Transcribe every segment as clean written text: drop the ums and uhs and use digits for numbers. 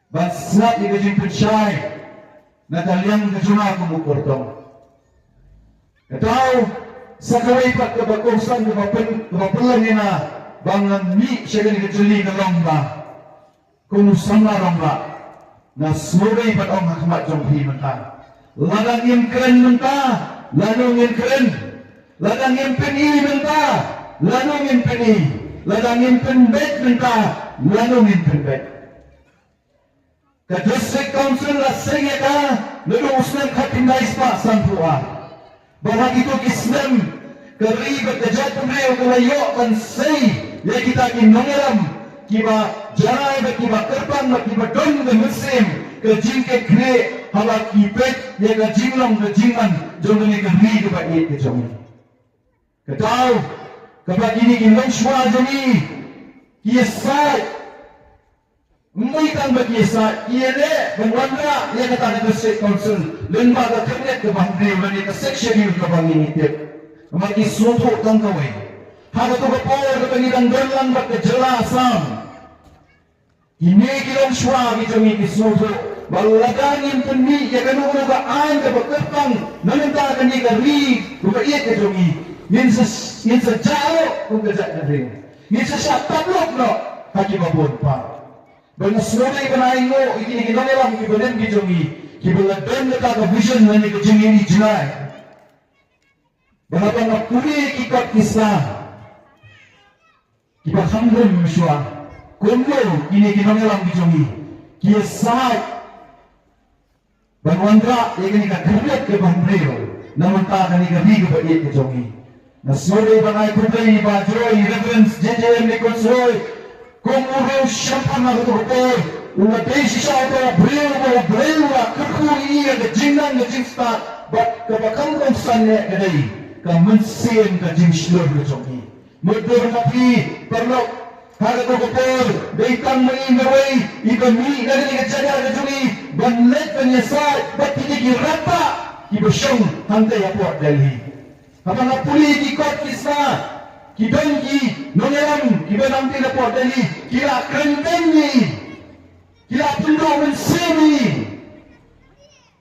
Bansat ni kajing pensyay na talyang kajuna kumukurtong. Kataw, sa kaway pat kabakusan kapapulang na bangan mi siya gani kajuli na lomba. Kung sama lomba, na sumugay pat ang hakamat jong himata. Ladangin keren menta, lanungin keren. Ladangin peni menta, lanungin peni. Ladangin penbet menta, lanungin penbet. Ka District Council la sengya ka nuluusnan ka pinais pa santua. Bahag ito kisnem karibat ka jat pumreo kalayo kan say ya kita kinongeram kiba jaray ba kiba kerpang ba kiba don ba muslim ka jingke kre hala kipet ya ka jinglong ka jingman jong ni ka ri ka ba iet ka jong. Kataw kapag ini kinong shwa joni kiyasay Muitan bagi sa iere bangwanda ia kata ke District Council lembaga kabinet ke bangde bagi ke section ini ke bangi itu maki suatu tangkawai hada tu kapor ke pengidan dolan bak kejelasan ini kilong shwa bijongi ki suatu balagangin penni ya kanu ga an ke baketang nanenta kan ni ri ku ka ia ke jongi min sa jao ku ka jat ring min sa tablok no haki babon pa. Bagi sungai kenai ngo, ini kita ni lah kibalan kijongi, kibalan dan kita ke vision ni kijongi ini jenai. Berapa nak puri kikat kisah, kita hamdem mesua, kumlo ini kita ni lah kijongi, kisah. Bangwandra, ini kita kerja ke bangbreo, namun tak kami kerja ke bagi kijongi. Nasungai bangai kumpai bajroi reference JJM ni konsoi. Kung uraw siyampan na kuturupor, unatay si siya ito, brewa, kakuri iya, gajinang, gajingsta, bat kapakang kong sanya kaday, kamansin, gajing slur, gajongki. Mudur mapi, perlok, hagaturupor, daitang maingaway, ikami, nagani gajaya, gajungi, banlet, banyasay, bat tinigi rata, ibasyong, hantay apo, dalhi. Kapag napuli, ikot, kisna, Kidongi, nongeram, kiba nanti dapat dari kira kentengi, kira pendok mensemi.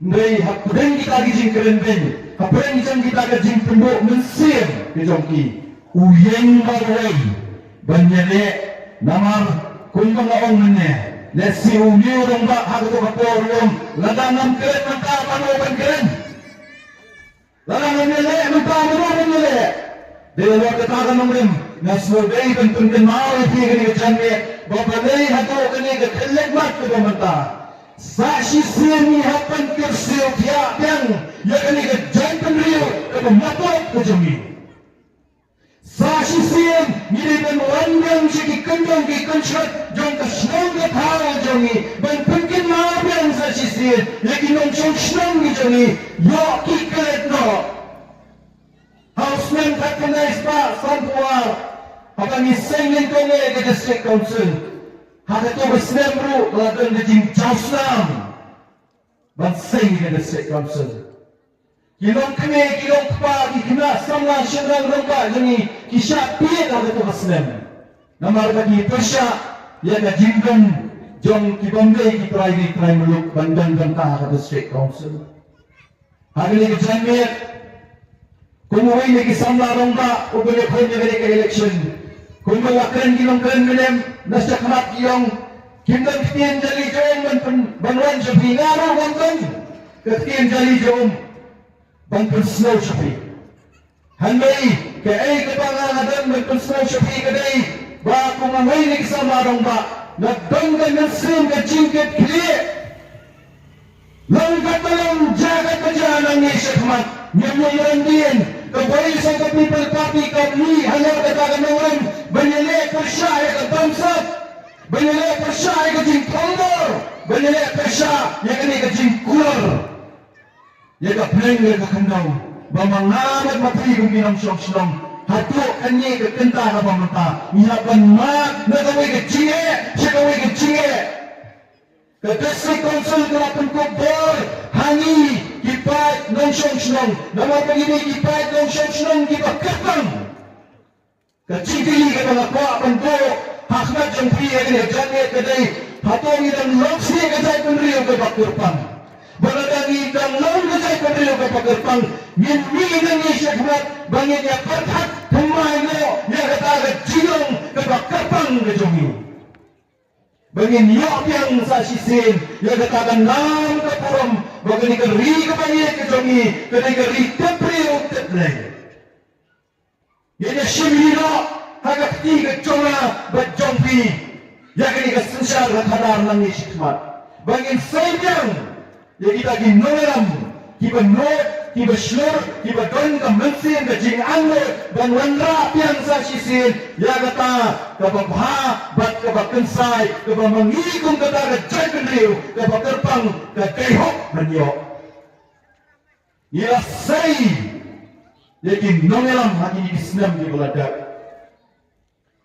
Ndai hakudeng kita gijing kerenteng, kapren gijang kita gijing pendok mensem kejongki. Uyeng barway, banyane namar kumbang aong nene. Lesi umyo rongba hakuto kaporong, ladanam keren menta panoban keren. Ladanam nele menta panoban nele. Dia katakan orang nasrudai bentukkan mau itu kini kecamnya bapak hato kini kekelek mat ke pemerintah saksi sini hapan kersil tiap yang ya kini kejantan rio ke pematok ke jami saksi sini miripan wandang siki kendong ki konsert jong kesenong ke tawa jami bentukkan mau yang saksi sini ya kini nongcong senong ke jami ya kikelek no Houseman recognized pa santuar apa ni sengin ko ni ke District Council hada to besnembru ladon de jing jauslam ban seng ke District Council kilong kene kilong pa kina samla syadran rongka jeni kisha pie hada to besnem namar bagi persya ya ga jinggon jong ki Bombay ki private crime muluk bandang ganta ke District Council hada ni ke jamir kung huwag nag-isamla rongga o pinipon niya ka election. Kung malakran ginong kran minim, nasa kamat iyong kimlang kitiyan jali jom banwan siya pinaro bangkang katiyan jali jom bangkang snow siya pi. Handay, kaya kapangangadan bangkang snow siya pi kaday ba kung huwag nag-isamla rongga nagdonggan ng sim ka jingkat kili langkat na lang jagat na dyan ang isya kamat nyamyayan din kapay sa people party kami halaw kataganuan banyale persya ay katamsat banyale persya ay kajing kondor banyale persya ay kajing kulor ay kapleng ay kakandaw bamangamad matri kung ginang-syong-syong hato kanyi kakanta na pamata ihapan mat na kaway kachinge siya kaway kachinge ka District Council kalapan ko boy hangi kipat nong syong-syong nama pagini kipat nong syong-syong kipakatang kacikili ka mga kwa panto hakmat yung priya kini jangit kaday hatong ilang loksi ka kerpang. Baladangi dan lawan kejai kendriu kapal kerpang. Ngin minang ni syakmat bangin ya perhat kemai lo ya kata ke jilong kapal kerpang kejongi. Bangin yok yang sa sisin ya katakan nam kapuram bangin ke ri kebanyak kejongi kena ke ri tepriu teplay. Ia syimira hagak tiga jonga bajompi ya kena ke sensar hadar nangi syakmat. Bangin sayang ya kita ginoram kiba not kiba slur kiba don ka mensin ka jing anglo dan wanra piang sa sisin ya kata ka babha bat ka bakensai ka mangikung kata ka jagriu ka bakerpang ka kaihok manyo ya sai ya ginoram hagi islam di beladak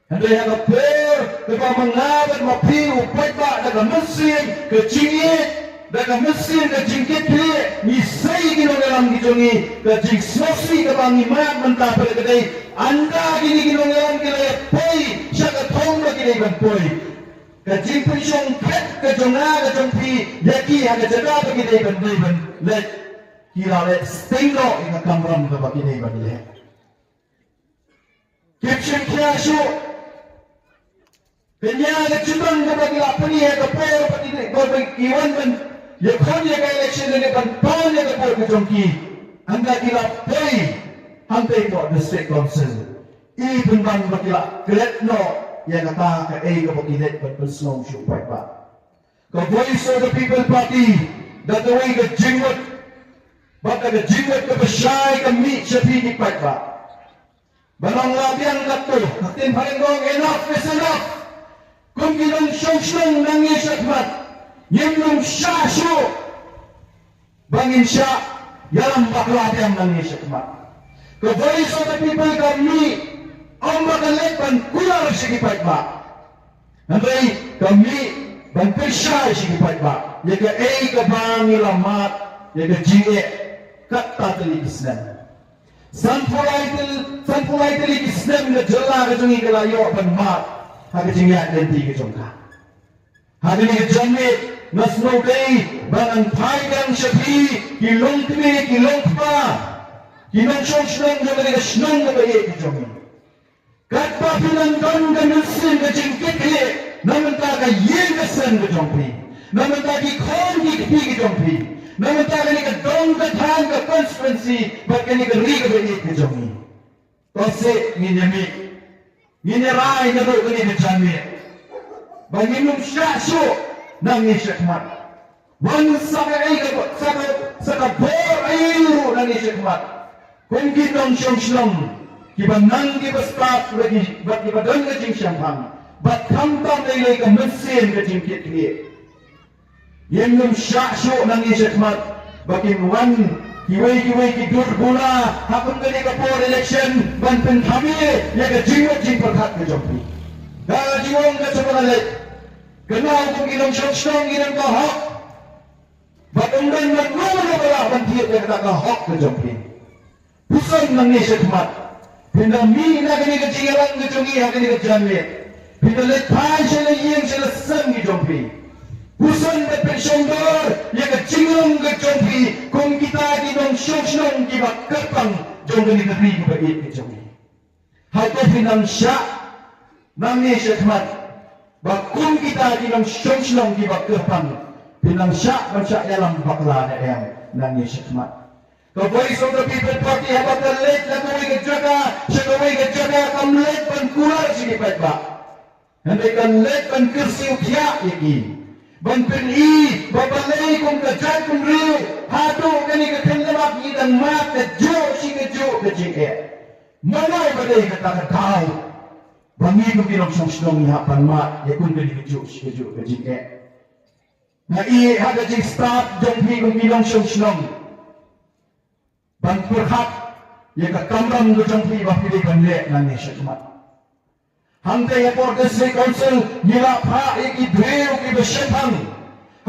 andai ka per ka mangabat mapiu patba ka mensin ka jingit daga mesin ke jingkit dia ni sai gino dalam gijongi ke jing sosi ke bangi mat mentah pada kedai anda gini gino dalam kedai poi syaka thong lagi dai ban poi ke jing pensong pet ke jonga ke jongpi yaki haga jaga bagi dai ban let kira let stenglo ina kamram ke bagi dai ban le caption kya shu kenya ke cundang ke bagi lapani ke por bagi dai bagi kiwan ban ya kon ya kai election ni ban ton ya ko ke jongki anda kila poi hantai ko district council I bunban bakila klet no ya kata ka ko bakilet ban personal show pa ka voice of the people party that the way ka jingwat baka ka jingwat ka basyay ka mi shapi ni pa banang labiang kato natin paringong enough is enough kung ginong show nang yesatmat Yemlum syasyo bangin sya yalam bakla yang nangis sekmat. The voice of the people kami amba kalepan kular sigi patba. Nanti kami bantu sya sigi patba. Yaga ka bangi lamat yaga jinge kata tali Islam. Sanpulai tali Islam na jala kajungi kalayo ban mat haga jinge lenti kajungka. Haga ni kajungit Nasno day bangang paigang shapi kilong kmi kilong pa kinong shong na mga shnong na baye kijomi kat pa pinangdon ka nusin ka jingkit he naman ta ka yin ka san ka jongpi naman ta ki khon ki kijongpi naman ta ka ni ka dong ka thang ka constituency but ka ni ka ri ka baye kijomi tose nginyami nginyarai na do ka ni ka jami bangin syasyo nangis syakmat wan saka bor ayu nangis syakmat kung kitong syong kiba nang kiba start lagi bat kiba dong ka jing syampang bat kambang nilai ka mesin ka jing kit kit yen nung syakso nangis syakmat bakin wan kiwai ki durbula hakun ka ni ka bor election banten kami ya ka jing perkat ka jompi ka jingong ka sabanalay kenal kung ginong syong ginong kahok batunggan magmamala wala bantiyo ka kahok ka jompi pusan ng nisyakmat pinami na kani ka jingalang ka jongi ha kani ka janlit pinaletay siya na iyang sila sang ka jompi pusan na pensyongdor ya ka jingong ka jompi kung kita ginong syong kibakapang jong kani ka rin ka bait ka jompi hato pinansya ng nisyakmat Bakung kita dinang syong di bakirpan pinang syak bansyak dalam bakla na yang nangis syakmat. The voice of the people party habat let na kaway kajaga siya kaway kajaga kamlet pan kular sige patba. Hindi kan let pan kirsiw kya iki. Ban pin babalay kung kajag kung riyo hato kani kakanlamak itang mat na jo sige jo kajike. Manay baday katakataw bangi ko kinong syong ihapan mat ya kun kani keju kajike na haga jing start jong hi kong kinong syong ban perhat ya ka kamram ko jong hi bapili kanle nang syakmat hangkay ya por district council nila pa iki dreo ki besyepang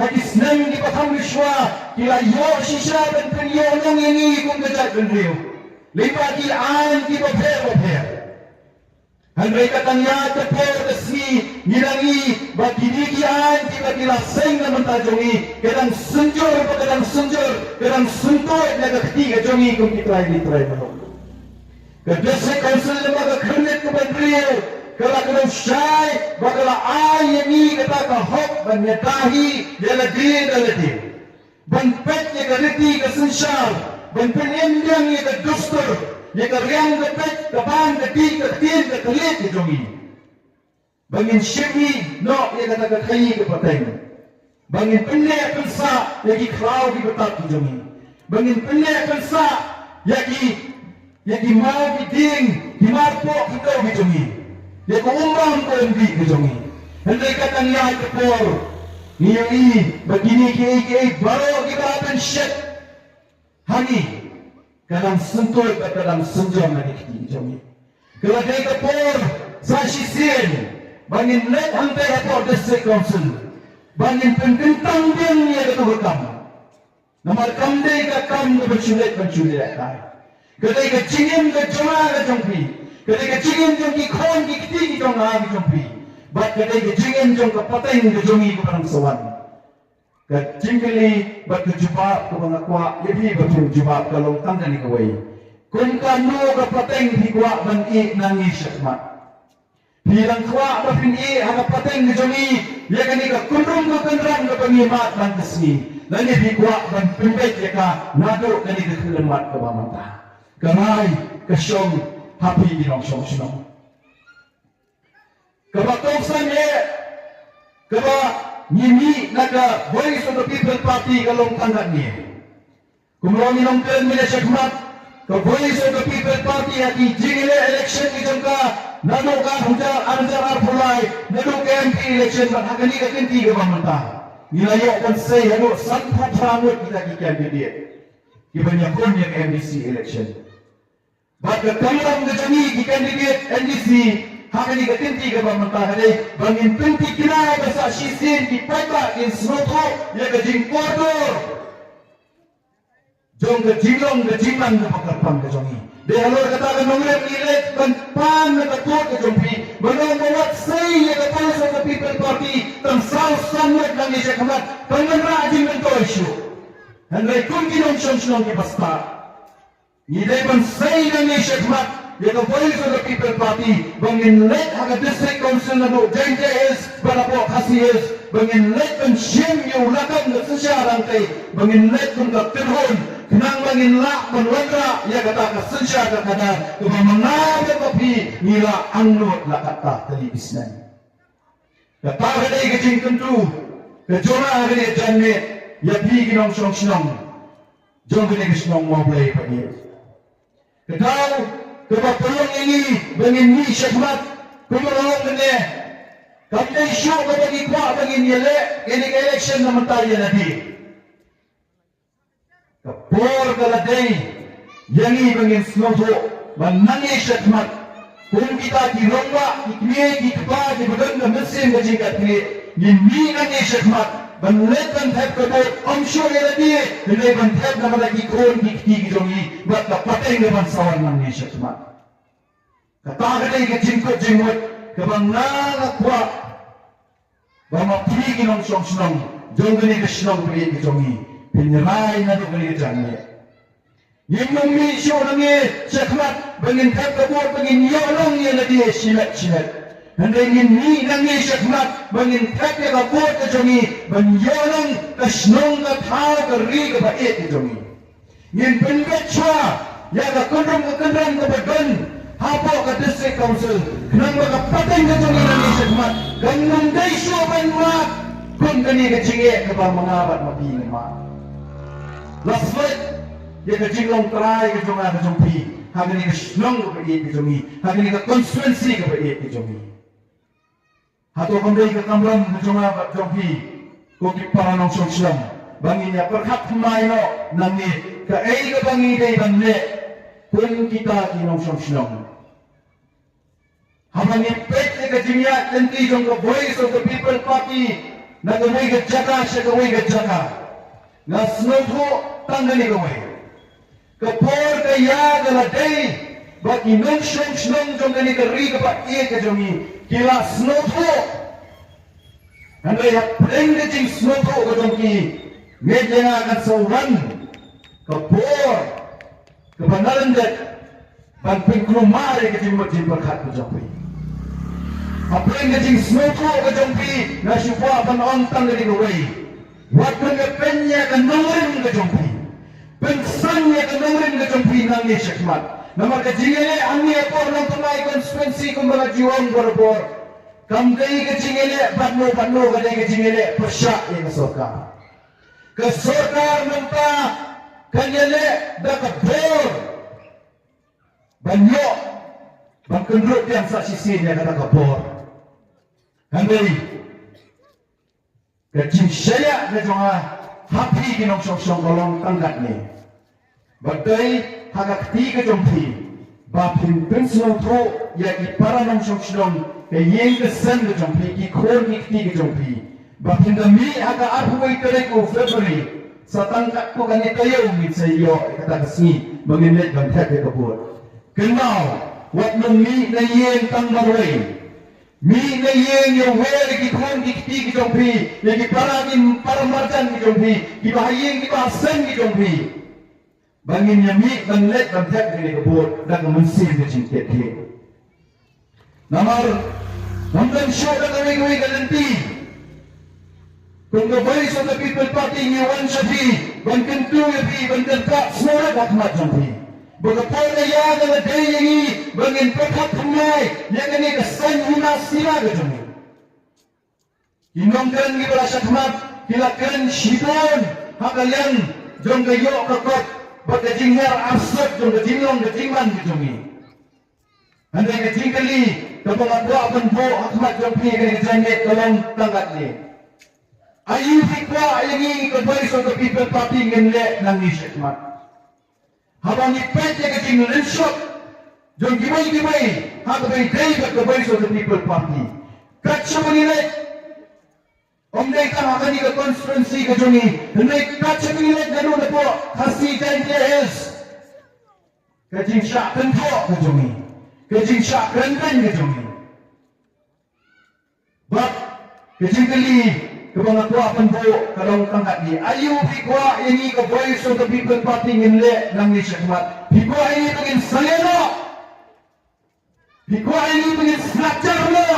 hadis nang di patam wiswa kila yo shisha ban penyo nong ini kong kajak dreo lipa ki an ki baper Handai katanya tepor kesi ngilangi bagi dikian bagi laseng na mentajongi kadang senjor kadang sentuh naga ketiga jongi kung kitrai manong. Kedesek konsul lembaga kernet kementerian kalau syai bakala ai ni kata ka hok ban nyatahi dia ban pet ye gariti ka sensyar ban penendang ye ka dustur ye ka riang ka pet ka ban ka ti ka tien ka kelit ke jongi bangin syimi no ye kata ka khai ke pateng bangin penne pensa ye ki krau ki betat ke jongi bangin penne pensa ye ki mau ki ding ki marpo ki kau ke jongi ye ko umbang ko endi ke jongi hendai kata ni ai kepor ni begini ki baru kita akan syek hani kadang sentuh kadang senjam lagi ke jongi kalau dia kepor sashi sin bangin let hantai apa district council bangin pententang dia ni ada tu bekam nama kamdai ka kam ke berculit kai kedai ke cingin ke joma ke jongpi kedai ke cingin jongki khon ki kiti ki jonga ki jongpi bat kedai ke cingin jong ke pateng ke jongi ke parang sawan ke cingkeli bat ke jubab ke bangakwa lebih betul jubab kalau tangga ni kawai kun kanu ke pateng di kwa ban i nangis syakmat bilang kwa bapin i hanga pateng ke jongi ya kani ke kunrum ke kendram ke pengimat ban kesni lani di kwa ban pembek ya ka nado kani ke kelemat ke bamanta Kamai kesyong happy di nong syong. Kaba tongsan ye, kaba nyimi naga Voice of the People Party kalong tanggat ni. Kumulong inong keren mina syakmat, ka Voice of the People Party hati jingile election ni jangka nano ka anjar arpulai, nano ka MP election bat hakani ka kinti ka mamanta. Nilayo kan say hano sanpa prangut kita ki candidate. Kibanyakon yung MDC election. Baga kailang na jani ki candidate NDC hakani ka tinti ka ba mantahari bangin tinti kinay ka sa shisin ki paipa in snoto ya ka jing kodor jong ka jinglong ka jingman ka pagkarpang ka jongi de halor kata ka nongre nilet ban pan na katot ka jongpi manong mawat say ya ka Voice of the People Party tang south sanwet lang isya kamat panganra jing ng to issue handai kun kinong syong ki basta Nilai ban say ng isyakmat yung Voice of the People Party bangin let haga district council na no JJS barapo kasiyes bangin let ban siyem yung lakam na sasyarang kay bangin let kung kaktirhon kinang bangin lak manwandra ya kata kasensya ka kada kumamangabit papi nila ang nuot lakata talibisnan kata haday kajing tentu kajona haday janmet ya pi kinong syong jong kinong syong mablay pa niya Kedau kebapulong ini bangin ni syakmat kumulong ni kapten syuk bagi kwa bangin yele ini election na mentaya nabi kapor kaladay yangi bangin sloto manangi syakmat kung kita di rongwa ikmiye di keba di bagang na mesin gajikat ni ni nangi syakmat Banlet ban thep ka bot amsyo ye lagi hele ban thep na malagi kon ki jongi bat ka pateng ban sawan man ni syakma kata gade ke jingkot jingmot ka bang na kwa ba ma pri ki nong song snong jong gani ke snong pri ki jongi pinrai na do gani jangi yim mi syo na nge syakma bangin thep ka bot bangin yolong ye lagi silat Handai ni nangi syakmat bangin thep ya ka bot ka jongi ban yolong ka snong ka thao ka ri ka bait ka jongi ngin penbet chwa ya ka kundrum ka bagan hapo ka district council nang ka pateng ka jongi nangi syakmat ganun dai syo ban ma kun kani ka jinge ka ba mangabat mabini ma last night ya ka jinglong try ka jonga ka jongpi hagani ka snong ka bait ka jongi hagani ka constituency ka bait ka jongi Hato kandai ke kamram menjonga bat jongpi koki paranong sosial banginya perhat maino nangi ke ke bangi dei banne pun kita kinong sosial habangi pet ke jimya tenti jong ke Voice of the People Party na kawai ke jaka sya kawai ke jaka na snodho tanggani kawai ke por ke ya galadei bagi nong shong jong gani kari kepak ie ke jongi kila snotho andai hak preng ke jing snotho ke jongi ngejena akan sauran kepor kebenaran dek banping kumari ke jing berkat ke jongi apreng ke jing snotho ke jongi nasyupa ban ontang dari kewai waktu ke penya ke nongren ke jongi pensannya ke nongren ke jongi nangi syakmat nama kejingele angni apor nang temai konstituensi kumbaga jiwang borbor kamgai kejingele batno kadai kejingele persyak yang ke sokar nampa kanyele da kabor banyo bangkendruk yang saksisinnya kata kabor kamgai kejing saya kejonga happy kinong syong kolong tanggat ni badai hagak tiga jompi bapin penslo tro ya ki paranong shong ke yeng ke sen ke jompi ki khor ki tiga jompi bapin da mi haga arhuai tere ko February satang kat ko kani kayo mit sayo kata kesni mengenet bantak ke kabur kenal wat nung mi na yeng tang marwai mi na yeng yo wer ki khor ki tiga jompi ya ki paramarjan ki jompi ki bahayeng ki basen ki jompi bangin yami banlet bantek ni kebut dan mensin ke cintet dia namar namdan show dan kami galanti kung gabay sa the people party ni Wan Shafi bangkin tu yapi bangkin ka semua dah mat jampi bagapon na yaga na day yangi bangin pekat tumay yaga ni kasan hina sila ke jampi inongkan ni bala syakmat kilakan shidon hakalan jong kayo kakot bagajingar arsat jong gajinglong gajingman gijongi andai gajingkali kapag adwa penpo akmat jompi kani gajanget kolong tanggat ni ayu fikwa ayangi kabay so the people party ngenle nang ni syakmat habang ipet ya gajing lenshot jong gibay habang day kabay so the people party katsa manilek Omdai ka makani ka constituency ka jongi, hendai kaca pilet ganu na po, kasi kain TS. Kajing syak kento ka jongi, kajing syak kenten ka jongi. Bak, kajing kali, kabang ako apan po, kalong tangkat ni, ayu pikwa yangi ka voice of the people party nginle nang ni syakmat. Pikwa yangi pagin saleno, pikwa yangi pagin slapjar mo,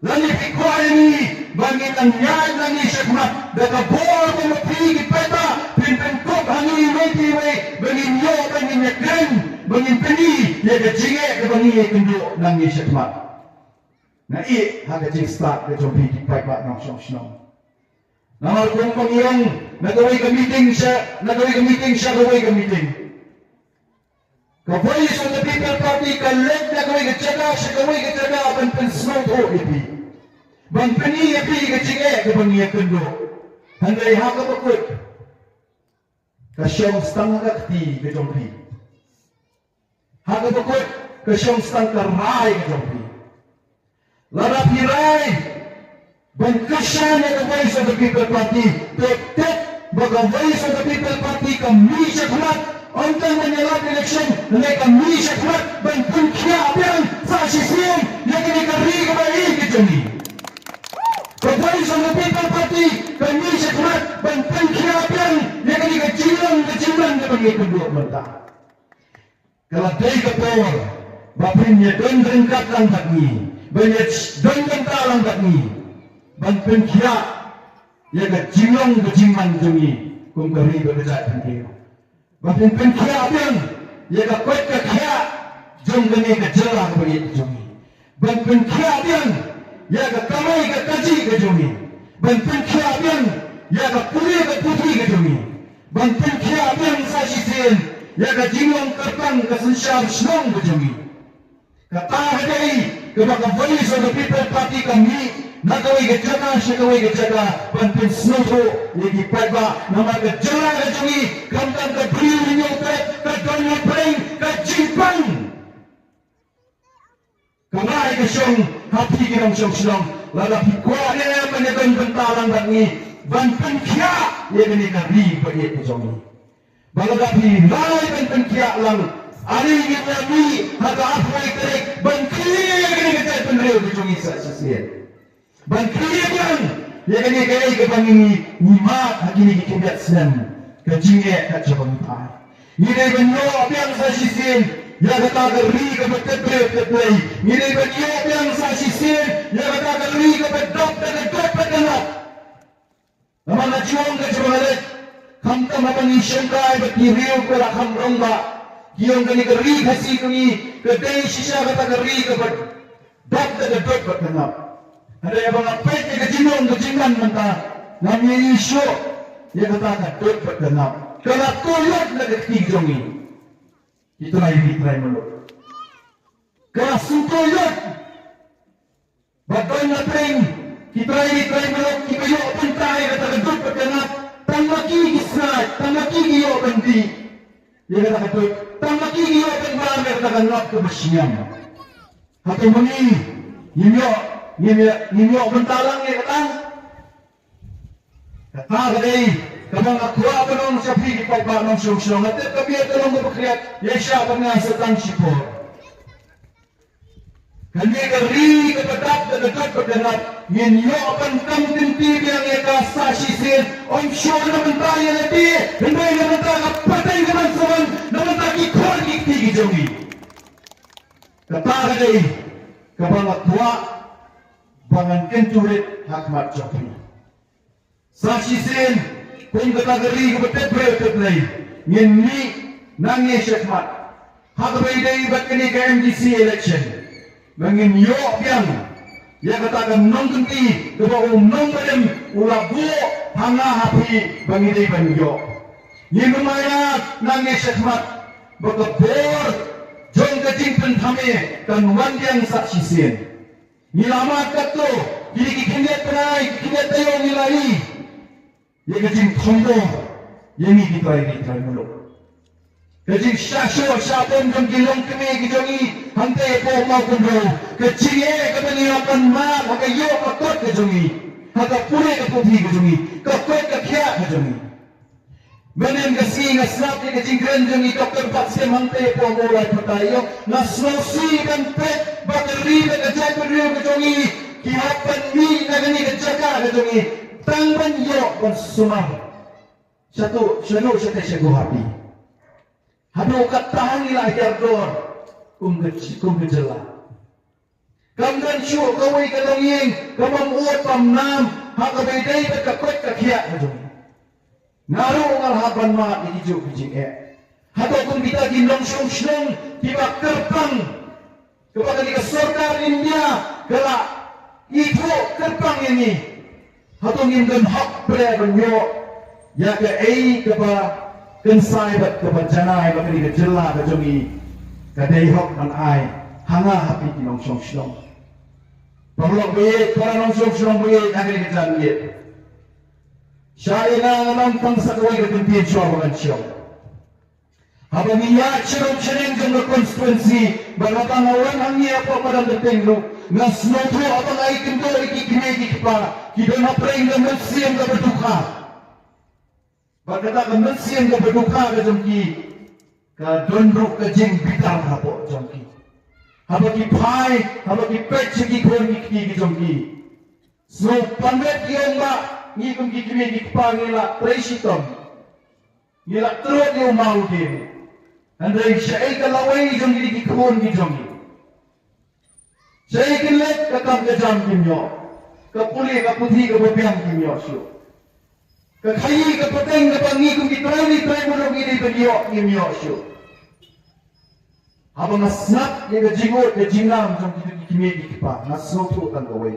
lani pikwa yangi, bangin ang nyay ng isyakmat nakabor mo mapigi peta pinpengkop hangi iway bangin nyo bangin yakren bangin peni yaga jinge ka bangin yakundo ng isyakmat na haga jing start ka jompi kipay pa ng syong namal kong pangiyong nagaway ka meeting siya gaway ka meeting voice of the people party ka led nagaway ka tsaga siya gaway ka tsaga apan pensnow to ipi bang peni api ke cinge ke bang ia kendo handai ha ka bakut ka syong stang ka ti ke jompi ha ka bakut ka syong stang ka rai ke jompi lara pirai bang kasane ka voice of the people party tek baga voice of the people party ka mi syakmat ontang menyalak election nai ka mi syakmat bang kunkia apian sa sisiem yang kini kari ka bai ke jompi Voice of the people party kami syakmat bantang kiapian yang kini kecilan ke bagi kedua merta kalau day kapor bapinnya don rengkat langkat ni banyak don kental langkat ni bantang kia yang kecilan keciman jumi kum kari berjaya penting bapin kiapian yang kuat kia jom kini kejelang bagi jumi bantang kiapian ya ka kamay ka kaji ka jongi bantin kiabian ya ka puri ka putri ka jongi bantin kiabian sa sisien ya ka jingong kertang ka sensyam snong ka jongi kata hadai ka baka voice of the people party kami nagaway ka jaga siya gaway ka jaga bantin snoto yagi pagba nama ka jala ka jongi kamtang ka briyo ninyo ka donyo preng ka jingpang kamay ka siyong hati kinong siyong lala pikwa niya manyagan bentalang bangi bantan kia ya gani kari pagi ke jongi balaga pi lai bantan kia lang Ari kita ni haga afway tarik bangkili kini kita penreu kejungi saksian. Bangkili kan ya kini kaya kebangi nyimak hakini kikibiat senam kejinge kacabang par. Ini benyo yang saksian ya kata geri kebetul betul. Ini benyo yang saksian ya kata geri kebetul betul. Nama najiong kejungi Hamta mapani syangkai berkiriu ke lakam romba. Kiong kini geri kasih kini kedai sisa kata geri ke berdok dan dok berkenap. Ada yang mengapet ke kejingan mentah. Namanya Yesus yang kata dok berkenap. Kalau tuyat nak ketijongi. Itulah yang ditrai meluk. Kalau sutuyat bagai natring kita ditrai meluk kita yuk pentai kata dok berkenap. Tamaki kisah, tamaki giyo bandi. Dia kata kata, tamaki giyo bandi kata kanap kebersihan. Hati muni, nimyo bentalang ni kata. Kata kadai, kamang aku apa nong sapi di papa nong syong. Hati kami ada nong berkriat, yesha pernah setang sipor. Kami geri kebedak dan dekat berdengar. Minyo akan kamtinti yang eka sasisin. Om syur na mentaya lagi. Hendai na mentaya patay ka man saman. Na mentaya kikor kikti gijongi. Kata kadai. Kabangat tua. Bangan kenturit hakmat jopi. Sasisin. Kung kata geri kebedak berdekat. Minni nangis hakmat. Hakabay day bat kini ka MDC election. Bangin yo yang katakan nong kenti kebawa nong badem ulabu hanga hapi bangin day ban yo ni lumayat nangis sekmat bakabor jong kajing pentame kan wandiang saksisin ni lama kato jadi kikinet penai kikinet tayo nilai ya kajing tondo yang ini ditrai muluk kajing syapon jong gilong kami gijongi hantai po mau kundo kajing kebeniapan ma haka yo kakot kajongi haka pure kaputi kajongi kakot kakya kajongi benem kasih ngasnap ni kajing krenjongi dokter patse hantai po mulai patayo naslosi kan pet bakari na kajay beriyo kajongi kihapan mi nagani kajaka kajongi tangban yo kan sumah satu siya guhapi Hado katahan nila yardor kung gejela. Kamdan syur kawai kadonging kamam uot pamnam hakabayday berkakwet kakya kadong. Ngaru ngal haban ma ijo bijing Hado kung kita ginong syong tiba kerpang kepada di surga India kala itu kerpang ini. Hado ngimdan hak berenyo ya ke keba kensai bat kebanjanai bat kini kejela kejongi kadai hok an ai hanga hapi kinong syong pamlok biye para nong syong biye agri kejan biye syaina nang tang sakoi ketentin syong syong haba niya chirong jong konstituensi bangatang awan hangi apa pada detenglu ngasnoto apa ai kendo iki kipa kidona preng dan siam ka berduka Bagata kemensian ke berduka ke jengki ke dondruk ke jeng bidang hapok jengki hapa ki pai hapa ki pet segi kon ki jengki so pandret ki ba ni kum ki kimi ki pangila presitom nila terus ni mau din andai syai kalawai jengki ki kon ki jengki syai kilet ke kam ke jam kimyo ke puli ke putih ke bebiang kimyo su Kekhayi kepeteng kepangi kum ditrai mulung ini beliau ngimyo syu. Haba ngasnap yang kejingot kejinam jong kimi dikipa ngasnoto tan gawai.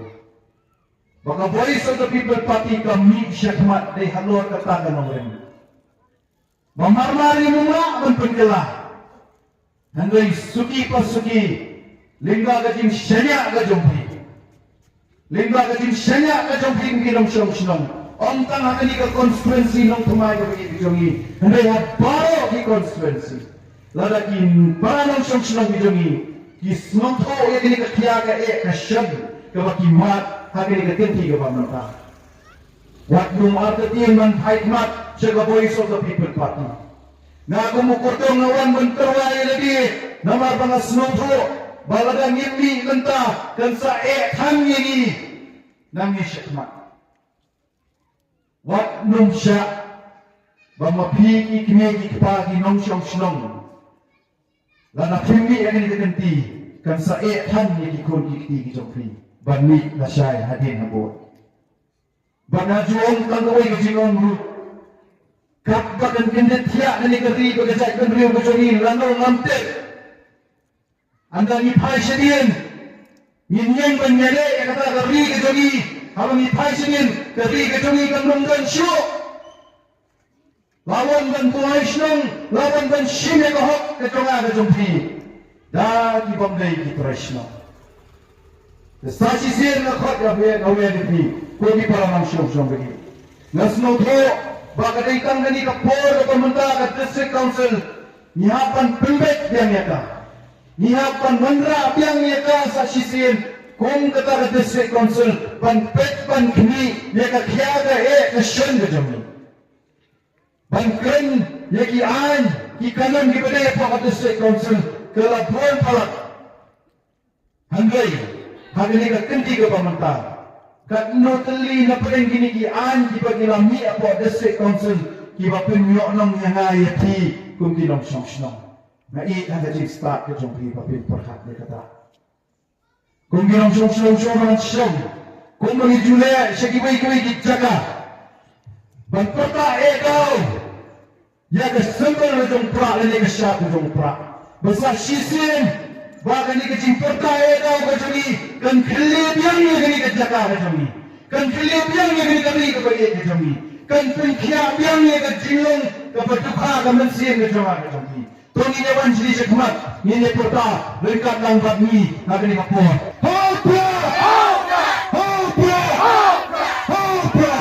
Baka voice of the people party kami syakmat dai halor kata ganong. Mamarmari mumra ban penjelah. Handai suki pasuki lingga kajing syanya ka jompi. Lingga kajing syanya ka jompi ngilong syong. Om tang akan ke konstituensi nong tumai ke begitu jongi. Hendai baro di konstituensi. Lada kin para nong syong jongi. Kis nong to ya kini ke tiaga ke syab ke baki mat hakini ke tenti ke pamata. Wat nung arta tiyan man fight mat syaga voice of the people party. Na kumukurtong ngawan benterway lagi nama banga snowfo balaga ngimbi lenta dan sa tan ini nami syakmat wat nung sya bamapiki kinegi kepagi nong syong snong lana pimbi yang ini kenti kan sa tan ini kun kiti kijokri bani nasyai hadin habot bana juong kangawai kajingon ru kapkan kindet tiak nani keri bagajak kendriu kajoni lanol ngamtek anda ni pai sedien nyeng banyale kata keri kajoni kalau ni pai sedien keri kajoni kandung dan syuk lawan dan tuai senong lawan dan shime kahok keconga kajompi dagi bamdai ki tresno sashi sir na khot ya be gawe ni ko di para manusia syong bagi nasno tho Bagaimana ikang gani kapor pemerintah ke district council nyihapan pembek biang nyata nyihapan menra biang nyata sa sisin kung kata ke district council ban pet ban kini nyaka kiaga ke shen ke jami ban kren nyaki an ki kanan ki bedaya pa ke district council ke labuan palak hanggai hagani ke kenti ke pemerintah kat no teli na pedeng gini ki an ki bagi lami apa district council ki ba penyok nong yang ayati kum ki nong song song na I ada jing start ke jong pi ba pin perhat de kata kum ki nong song nang song kum bagi jule segi bai ki jaga ban perta kau ya ke sembel jong pra le ke sya jong pra besar sisin Bahkan ni kecing pertai kau kecuri kan kelip yang ni kini kejakar kecuri kan kelip yang ni kini kami kebaik kecuri kan pengkiap yang ni kecilong kepertukar kemensian kecuri Tony Dewan jadi sekmat ni perta lengkap langkat ni nak ni kapur Hopra Hopra Hopra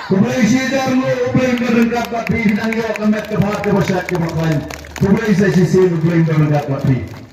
Kublai sidar mu ubeng lengkap kat ni nang yo kemet kebat kebasyat kebakan Kublai saya sisi ubeng lengkap kat ni